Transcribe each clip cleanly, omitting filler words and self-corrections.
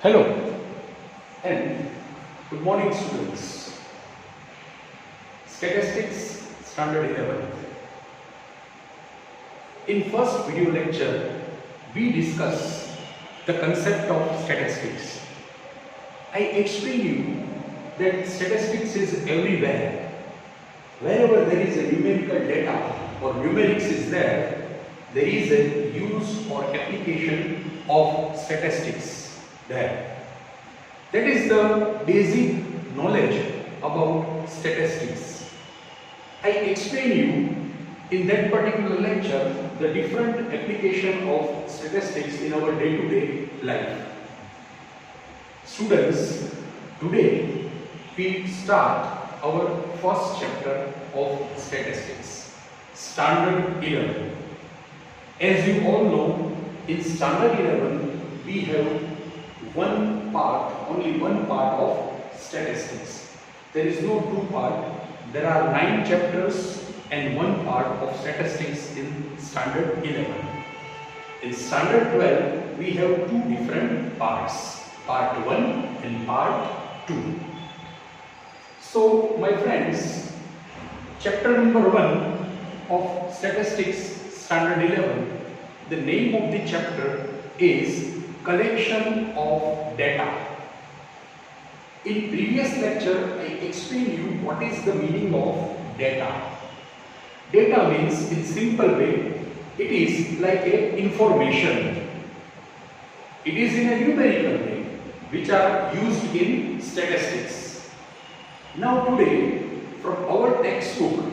Hello and good morning students. Statistics Standard 11. In first video lecture, we discussed the concept of statistics. I explained you that statistics is everywhere. Wherever there is a numerical data or numerics is there is a use or application of statistics there. That is the basic knowledge about statistics. I explained you in that particular lecture the different application of statistics in our day-to-day life. Students, today we start our first chapter of statistics, Standard 11. As you all know, in Standard 11 we have only one part of statistics. There is no two part. There are 9 chapters and one part of statistics in Standard 11. In Standard 12, we have two different parts, Part 1 and Part 2. So, my friends, chapter number 1 of statistics, Standard 11, the name of the chapter is Collection of Data. In previous lecture, I explained you what is the meaning of data. Data means, in simple way, it is like a information. It is in a numerical way, which are used in statistics. Now today, from our textbook,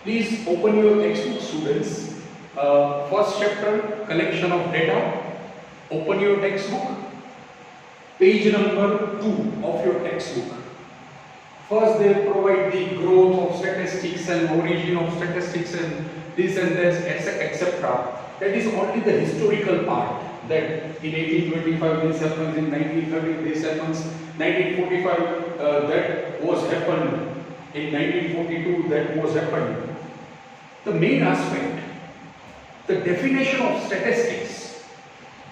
please open your textbook, students. First chapter, Collection of Data. Open your textbook, page number 2 of your textbook. First they provide the growth of statistics and origin of statistics and this and this, etc. That is only the historical part, that in 1825 this happens, in 1930 this happens, 1945 that was happened, in 1942 that was happened. The main aspect, the definition of statistics.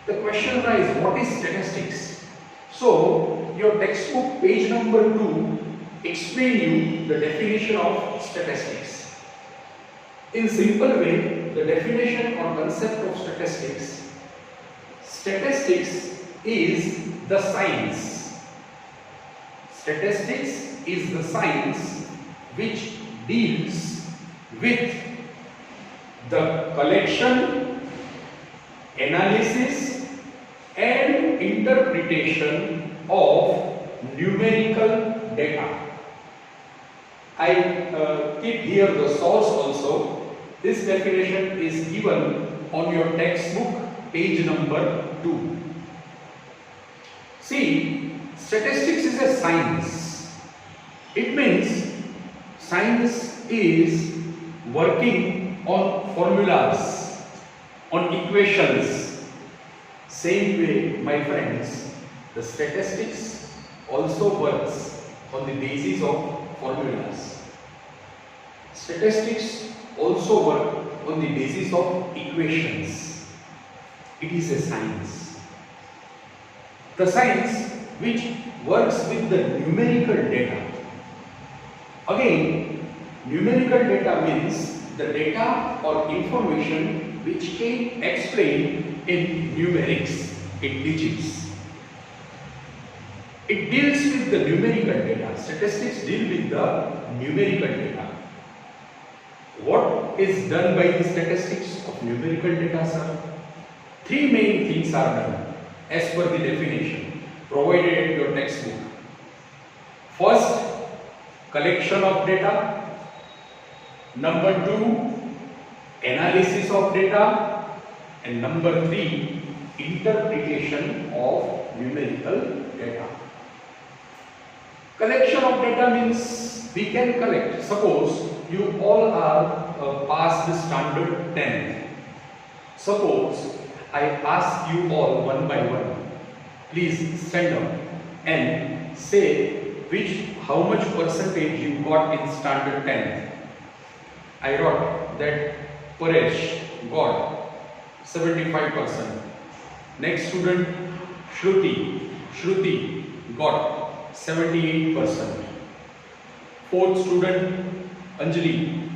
The question arises, what is statistics? So, your textbook page number 2 explain you the definition of statistics. In simple way, the definition or concept of statistics. Statistics is the science. Statistics is the science which deals with the collection, analysis and interpretation of numerical data. I keep here the source also. This definition is given on your textbook, page number 2. See, statistics is a science. It means science is working on formulas, on equations. Same way, my friends, the statistics also works on the basis of formulas. Statistics also work on the basis of equations. It is a science. The science which works with the numerical data. Again, numerical data means the data or information which can explain in numerics, in digits. It deals with the numerical data. Statistics deal with the numerical data. What is done by the statistics of numerical data, sir? 3 main things are done as per the definition provided in your textbook. First, collection of data. Number 2, analysis of data. And number 3, interpretation of numerical data. Collection of data means we can collect. Suppose you all are past the standard 10th. Suppose I ask you all one by one, please stand up and say how much percentage you got in standard 10th. I wrote that Paresh got 75%. Next student, Shruti Shruti got 78%. Fourth student Anjali.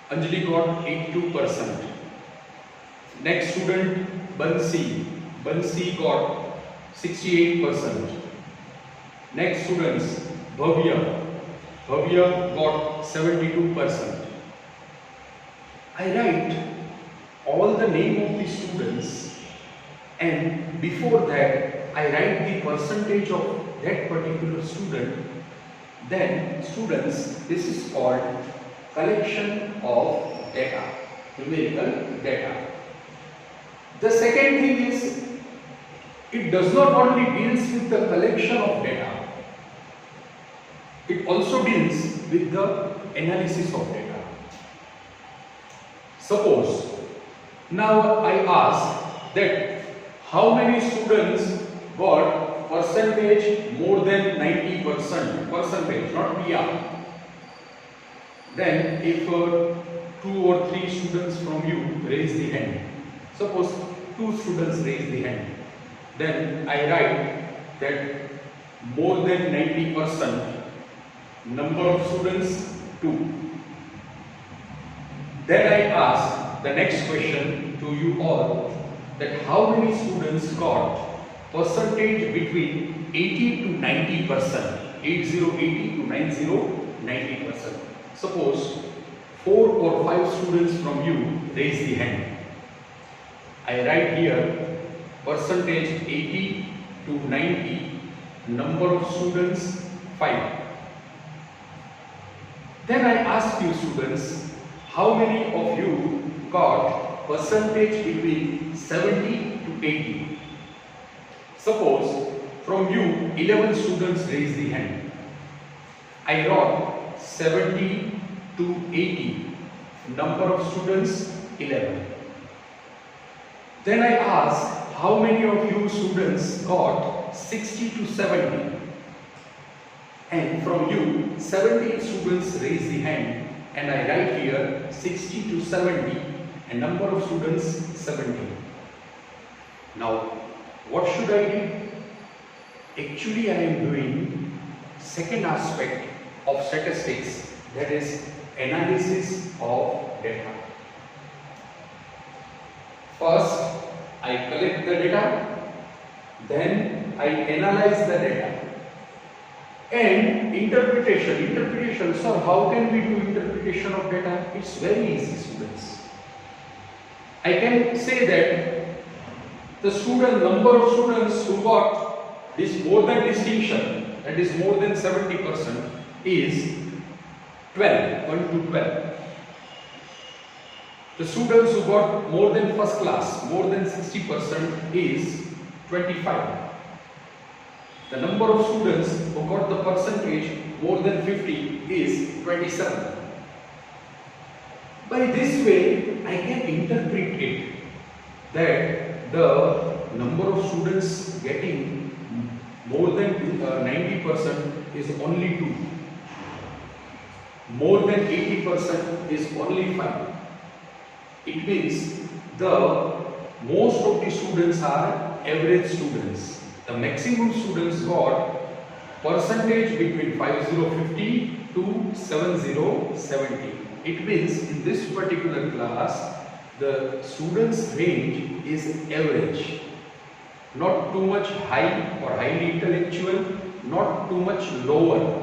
Anjali got 82%. Next student Bansi. Bansi got 68%. Next students Bhavya. Bhavya got 72%. I write all the name of the students, and before that I write the percentage of that particular student. Then students, this is called collection of data, numerical data. The second thing is, it does not only deals with the collection of data, it also deals with the analysis of data. Suppose now I ask that how many students got percentage more than 90%, percentage, not PR. Then if 2 or 3 students from you raise the hand, suppose 2 students raise the hand, then I write that more than 90%, number of students 2. Then I ask the next question to you all, that how many students got percentage between 80 to 90%, 80 to 90%. Suppose 4 or 5 students from you raise the hand. I write here percentage 80 to 90, number of students 5. Then I ask you students, how many of you got percentage between 70 to 80? Suppose from you 11 students raise the hand. I wrote 70 to 80, number of students 11. Then I ask, how many of you students got 60 to 70? And from you 17 students raise the hand, and I write here 60 to 70, and number of students 70. Now what should I do? Actually I am doing second aspect of statistics, that is analysis of data. First I collect the data, then I analyze the data. And interpretation, sir, how can we do interpretation of data? It's very easy, students. I can say that the number of students who got this more than distinction, that is more than 70%, is 12, 1 to 12. The students who got more than first class, more than 60%, is 25. The number of students who got the percentage more than 50 is 27. By this way, I can interpret it that the number of students getting more than 90% is only 2. More than 80% is only 5. It means most of the students are average students. The maximum students got percentage between 5050 to 7070. It means in this particular class, the students range is average. Not too much high or highly intellectual, not too much lower,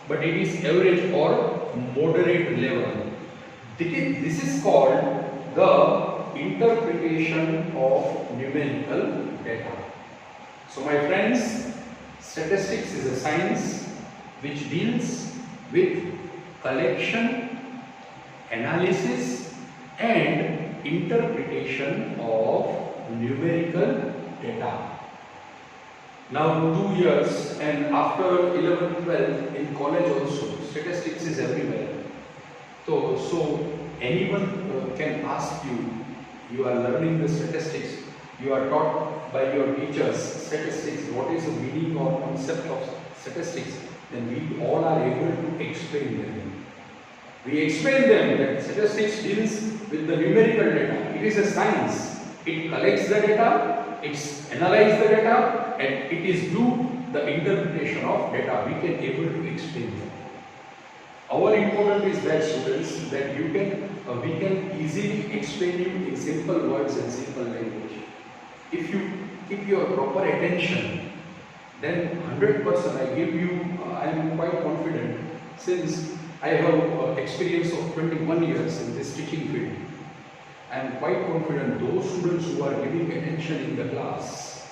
but it is average or moderate level. This is called the interpretation of numerical data. So my friends, statistics is a science which deals with collection, analysis and interpretation of numerical data. Now 2 years, and after 11, 12 in college also, statistics is everywhere. So anyone can ask you, you are learning the statistics, you are taught by your teachers statistics, what is the meaning or concept of statistics, then we all are able to explain them. We explain them that statistics deals with the numerical data. It is a science. It collects the data, it's analyze the data, and it is do the interpretation of data. We can able to explain them. Our important is that, students, that you can we can easily explain you in simple words and simple language. If you keep your proper attention, then 100% I give you. I am quite confident, since I have experience of 21 years in this teaching field. I am quite confident those students who are giving attention in the class,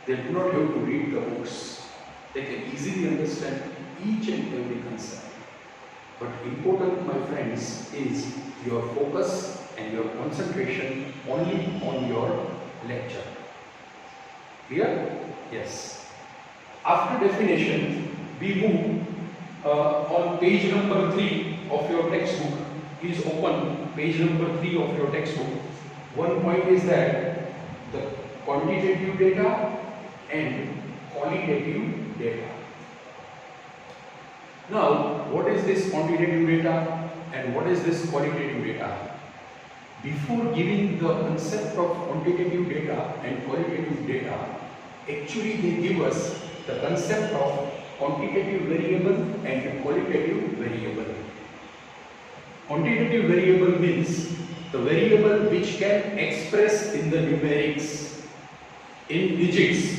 they do not have to read the books. They can easily understand each and every concept. But important, my friends, is your focus and your concentration only on your lecture. Clear? Yes. After definition, we move on page number 3 of your textbook. Please open page number 3 of your textbook. One point is that the quantitative data and qualitative data. Now, what is this quantitative data and what is this qualitative data? Before giving the concept of quantitative data and qualitative data, actually they give us the concept of quantitative variable and qualitative variable. Quantitative variable means the variable which can express in the numerics, in digits.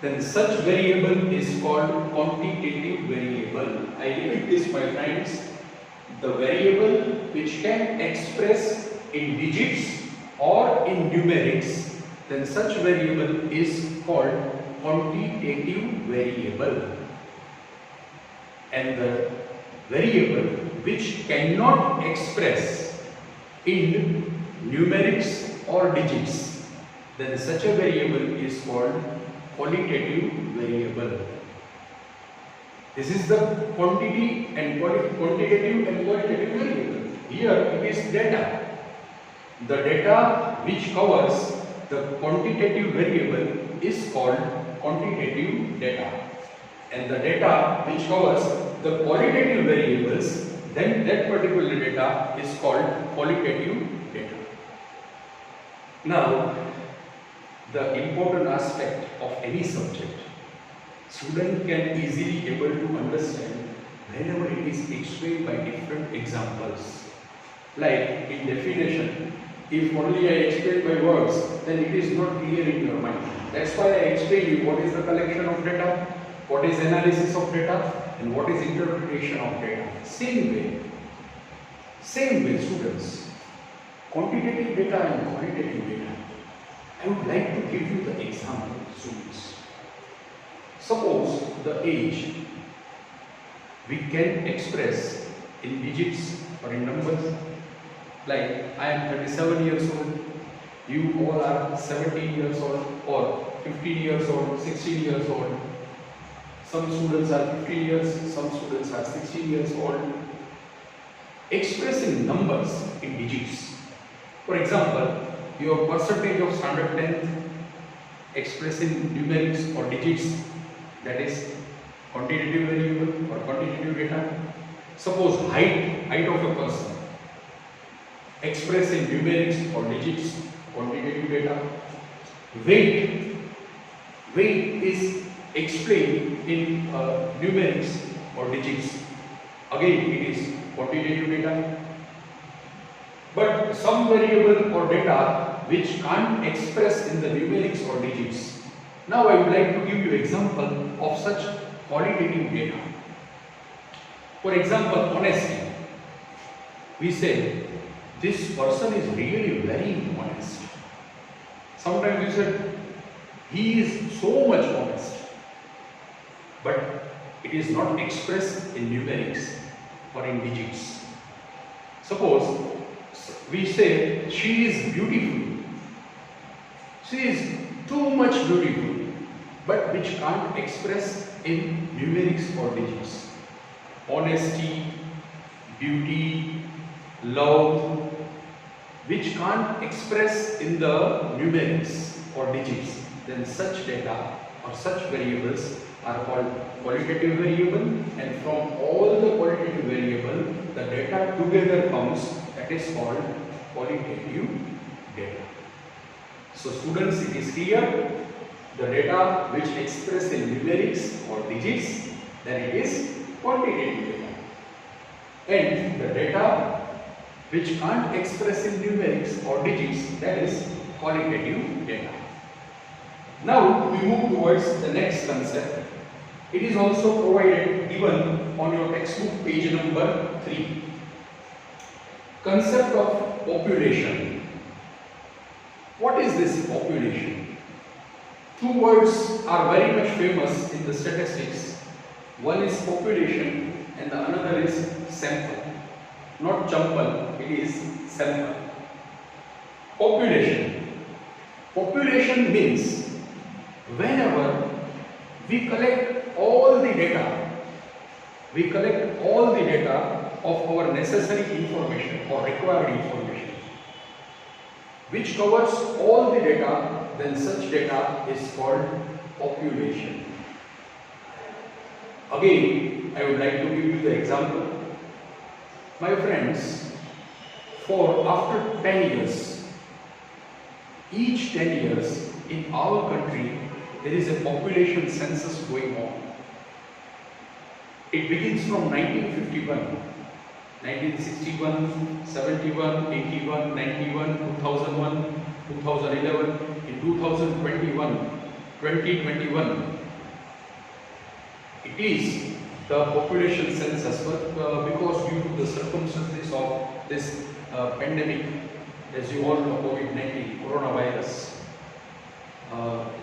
Then such variable is called quantitative variable. I repeat this, my friends. The variable which can express in digits or in numerics, then such variable is called quantitative variable. And the variable which cannot express in numerics or digits, then such a variable is called qualitative variable. This is the quantity and quantitative and qualitative variable. Here it is data. The data which covers the quantitative variable is called quantitative data, and the data which covers the qualitative variables, then that particular data is called qualitative data. Now, the important aspect of any subject, student can easily able to understand whenever it is explained by different examples. Like in definition, if only I explain by words, then it is not clear in your mind. That's why I explain you what is the collection of data, what is analysis of data, and what is interpretation of data. Same way students, quantitative data and qualitative data. I would like to give you the example, students. Suppose the age we can express in digits or in numbers. Like I am 37 years old, you all are 17 years old or 15 years old, 16 years old. Some students are 15 years, some students are 16 years old. Expressing numbers in digits. For example, your percentage of standard 10th expressing numerics or digits, that is quantitative variable or quantitative data. Suppose height of a person expressing numerics or digits, quantitative data. Weight is explained in numerics or digits, again it is quantitative data. But some variable or data which can't express in the numerics or digits. Now I would like to give you example of such qualitative data. For example, honesty. We say this person is really very honest. Sometimes we say he is so much honest, but it is not expressed in numerics or in digits. Suppose we say she is beautiful. She is too much beautiful, but which can't express in numerics or digits. Honesty, beauty, love, which can't express in the numerics or digits, then such data or such variables are called qualitative variable, and from all the qualitative variable, the data together comes, that is called qualitative data. So students, it is clear, the data which express in numerics or digits, then it is quantitative data. And the data which can't express in numerics or digits, that is qualitative data. Now we move towards the next concept. It is also provided given on your textbook page number 3. Concept of population. What is this population? Two words are very much famous in the statistics. One is population and the another is sample. Not champal, it is sample. Population. Population means whenever we collect all the data, of our necessary information or required information, which covers all the data, then such data is called population. Again, I would like to give you the example. My friends, for after 10 years, each 10 years in our country, there is a population census going on. It begins from 1951, 1961, 71, 81, 91, 2001, 2011, in 2021, it is the population census, but because due to the circumstances of this pandemic, as you all know, COVID-19, coronavirus,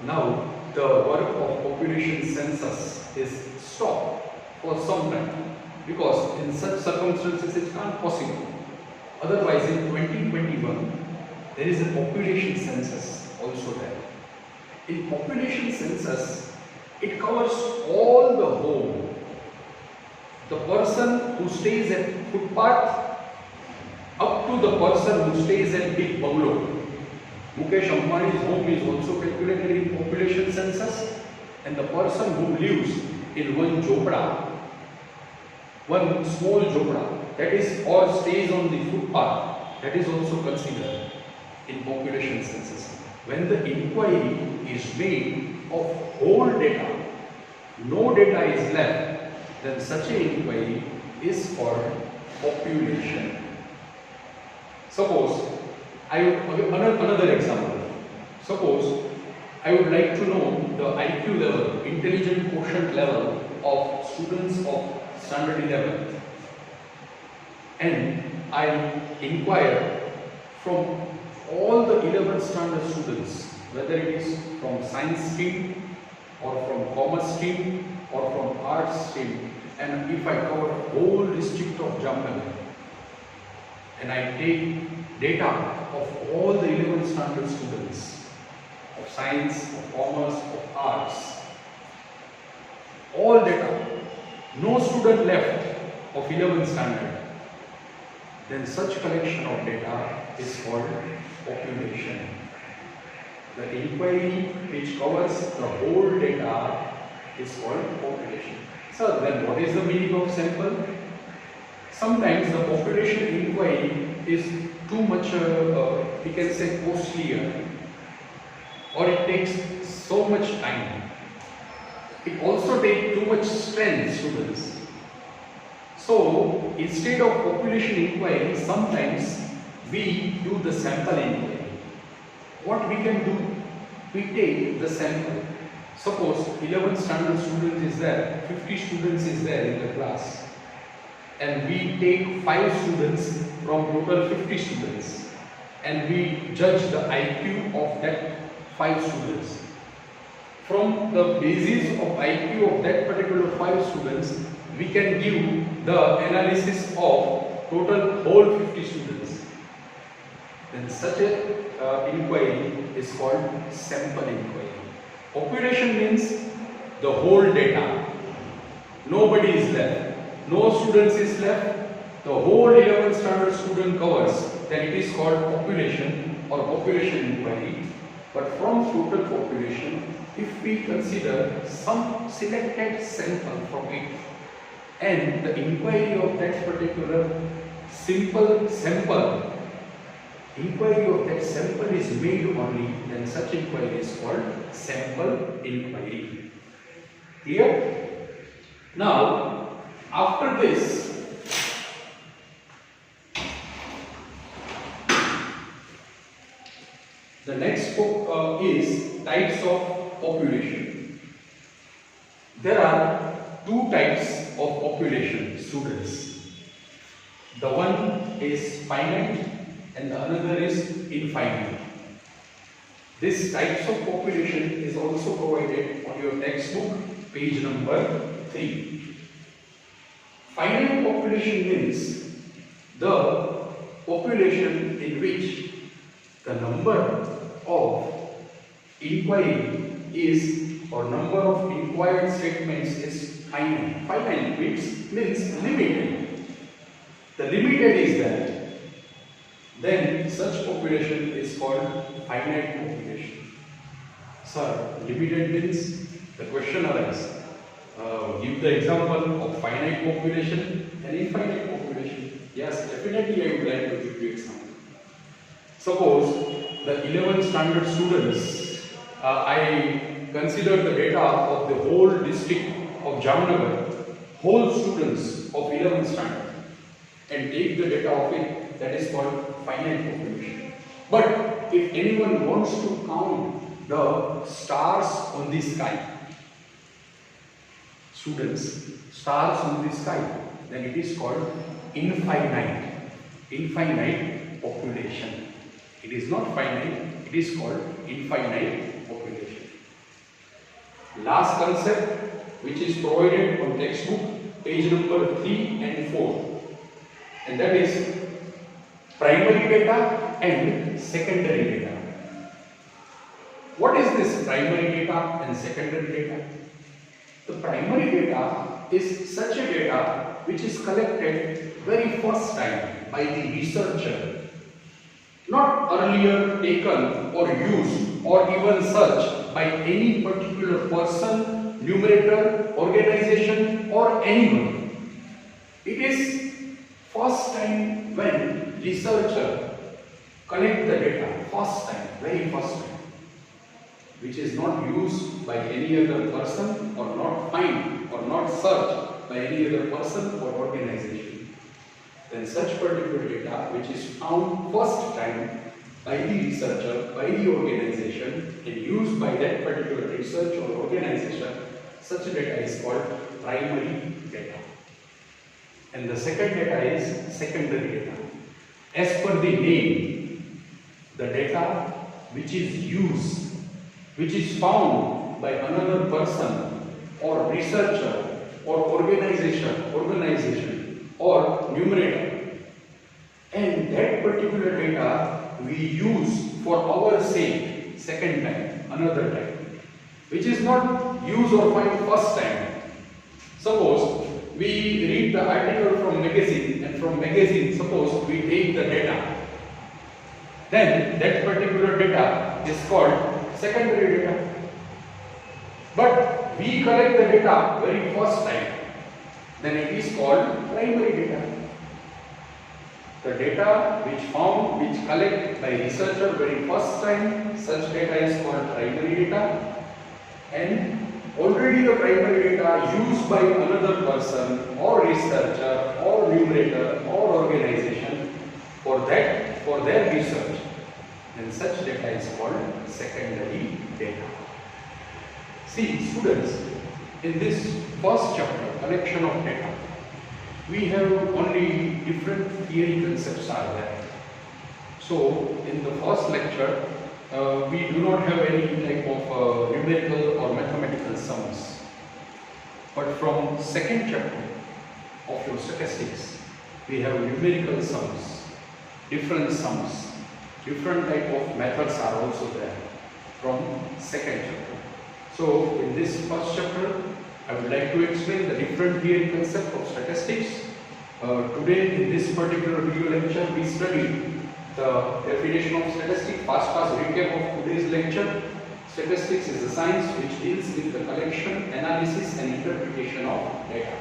now the work of population census is stopped for some time, because in such circumstances it can't possible. Otherwise, in 2021, there is a population census also there. In population census, it covers all the home. The person who stays at footpath up to the person who stays at big bungalow. Mukesh Ambani's home is also calculated in population census, and the person who lives in one jhopda, one small jhopda, that is, or stays on the footpath, that is also considered in population census. When the inquiry is made of whole data, no data is left, then such an inquiry is called population. Suppose, another example. Suppose I would like to know the IQ level, intelligent quotient level of students of standard 11, and I inquire from all the 11 standard students, whether it is from science stream or from commerce stream or from arts stream, and if I cover whole district of Jamnagar and I take data of all the 11 standard students of science, of commerce, of arts, all data, no student left of 11 standard, then such collection of data is called population. The inquiry which covers the whole data is called population. So then what is the meaning of sample? Sometimes the population inquiry is too much, we can say, costlier, or it takes so much time. It also takes too much strength, students. So instead of population inquiry, sometimes we do the sample inquiry. What we can do? We take the sample. Suppose 11 standard students is there, 50 students is there in the class, and we take 5 students from total 50 students, and we judge the IQ of that 5 students. From the basis of IQ of that particular 5 students, we can give the analysis of total whole 50 students. Then such a inquiry is called sample inquiry. Population means the whole data. Nobody is left. No students is left. The whole 11 standard student covers. Then it is called population or population inquiry. But from total population, if we consider some selected sample from it, and the inquiry of that particular simple sample inquiry of that sample is made only, then such inquiry is called sample inquiry. Clear? Now, after this, the next book is types of population. There are two types of population, students. The one is finite and the another is infinite. This types of population is also provided on your textbook, page number 3. Finite population means the population in which the number of inquiry is or number of inquired statements is finite. Finite means limited. The limited is that, then such population is called finite population. Sir, limited means the question arises. Give the example of finite population and infinite population. Yes, definitely I would like to give you example. Suppose the 11th standard students, I consider the data of the whole district of Jamnagar, whole students of 11th standard, and take the data of it, that is called finite population. But if anyone wants to count the stars on the sky, students, stars on the sky, then it is called infinite population. It is not finite, it is called infinite population. Last concept which is provided on textbook, page number 3 and 4. And that is primary data and secondary data. What is this primary data and secondary data? The primary data is such a data which is collected very first time by the researcher, not earlier taken or used or even searched by any particular person, numerator, organization or anyone. It is first time when researcher collect the data, first time, very first time, which is not used by any other person or not find or not searched by any other person or organization. Then such particular data which is found first time by the researcher, by the organization and used by that particular research or organization, such data is called primary data. And the second data is secondary data. As per the name, the data which is used, which is found by another person or researcher or organization or numerator, and that particular data we use for our sake second time, another time, which is not used or find first time. Suppose we read the article from magazine, and from magazine suppose we take the data, then that particular data is called secondary data. But we collect the data very first time, then it is called primary data. The data which collect by researcher very first time, such data is called primary data, and already the primary data used by another person or researcher or numerator or organization for their research, then such data is called secondary data. See students, in this first chapter, collection of data, we have only different theory concepts are there. So in the first lecture, we do not have any type of numerical or mathematical sums. But from second chapter of your statistics, we have numerical sums, different type of methods are also there from second chapter. So in this first chapter, I would like to explain the different theory concept of statistics. Today in this particular video lecture, we studied the definition of statistics. Fast recap of today's lecture. Statistics is a science which deals with the collection, analysis and interpretation of data.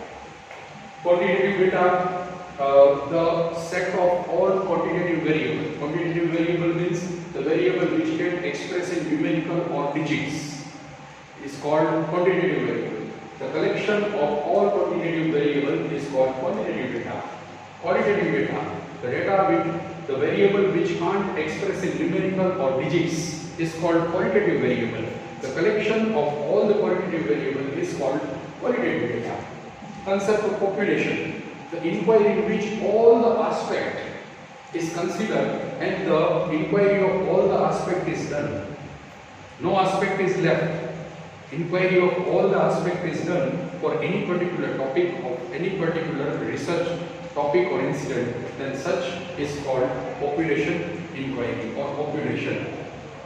Quantitative data, the set of all quantitative variables. Quantitative variables digits is called quantitative variable. The collection of all quantitative variables is called quantitative data. Qualitative data, the data with the variable which can't express in numerical or digits, is called qualitative variable. The collection of all the qualitative variables is called qualitative data. Concept of population, the inquiry in which all the aspect is considered and the inquiry of all the aspect is done. No aspect is left. Inquiry of all the aspect is done for any particular topic of any particular research topic or incident, then such is called population inquiry or population.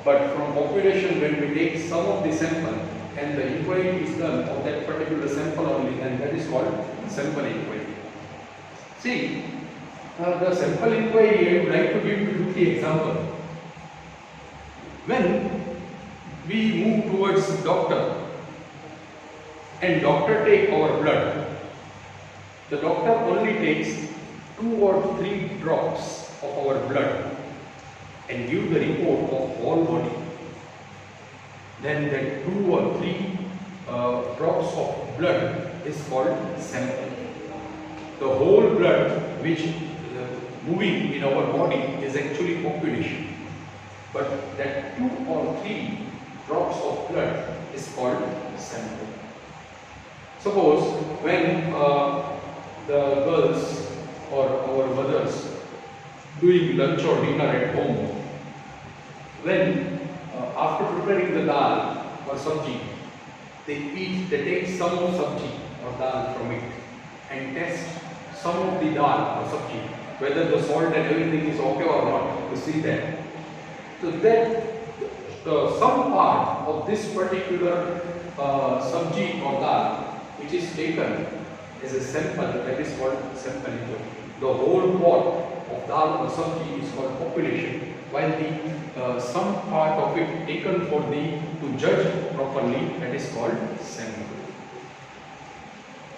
But from population, when we take some of the sample and the inquiry is done of that particular sample only, then that is called sample inquiry. See, the sample inquiry I would like to give you the example. When we move towards doctor and doctor take our blood, the doctor only takes 2 or 3 drops of our blood and give the report of whole body. Then that 2 or 3 drops of blood is called sample. The whole blood which moving in our body is actually population. But that 2 or 3 drops of blood is called sample. Suppose when the girls or our mothers doing lunch or dinner at home, when after preparing the dal or sabji, they take some of sabji or dal from it and test some of the dal or sabji, whether the salt and everything is okay or not, to see that. So that some part of this particular sabji or dal which is taken as a sample, that is called sample inquiry. The whole pot of dal or sabji is called population, while the some part of it taken for to judge properly, that is called sample.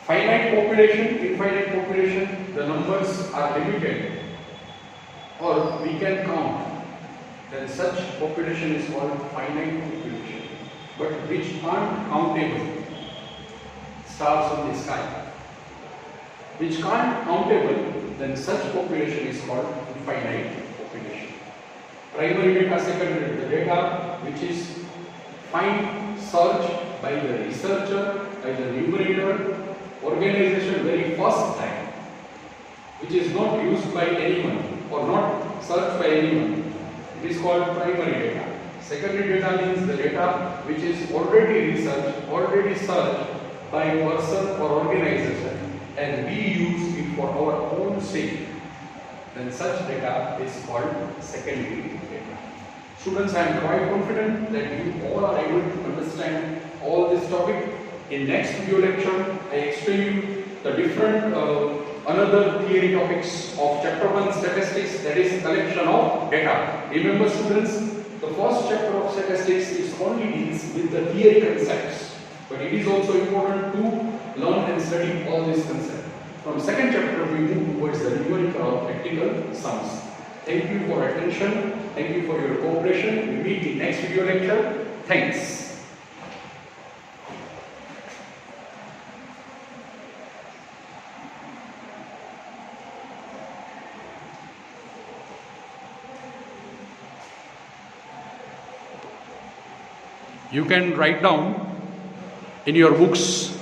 Finite population, infinite population, the numbers are limited or we can count, then such population is called finite population. But which aren't countable, stars on the sky, which can't countable, then such population is called infinite population. Primary data, secondary data, data which is find, search by the researcher, by the numerator, organization very first time, which is not used by anyone or not searched by anyone. It is called primary data. Secondary data means the data which is already researched, already searched by a person or organization, and we use it for our own sake. Then such data is called secondary data. Students, I am quite confident that you all are able to understand all this topic. In next video lecture, I explain you the different another theory topics of chapter 1 statistics, that is collection of data. Remember students, the first chapter of statistics is only deals with the theory concepts, but it is also important to learn and study all these concepts. From second chapter we move towards the numerical or practical sums. Thank you for attention. Thank you for your cooperation. We meet in next video lecture. Thanks. You can write down in your books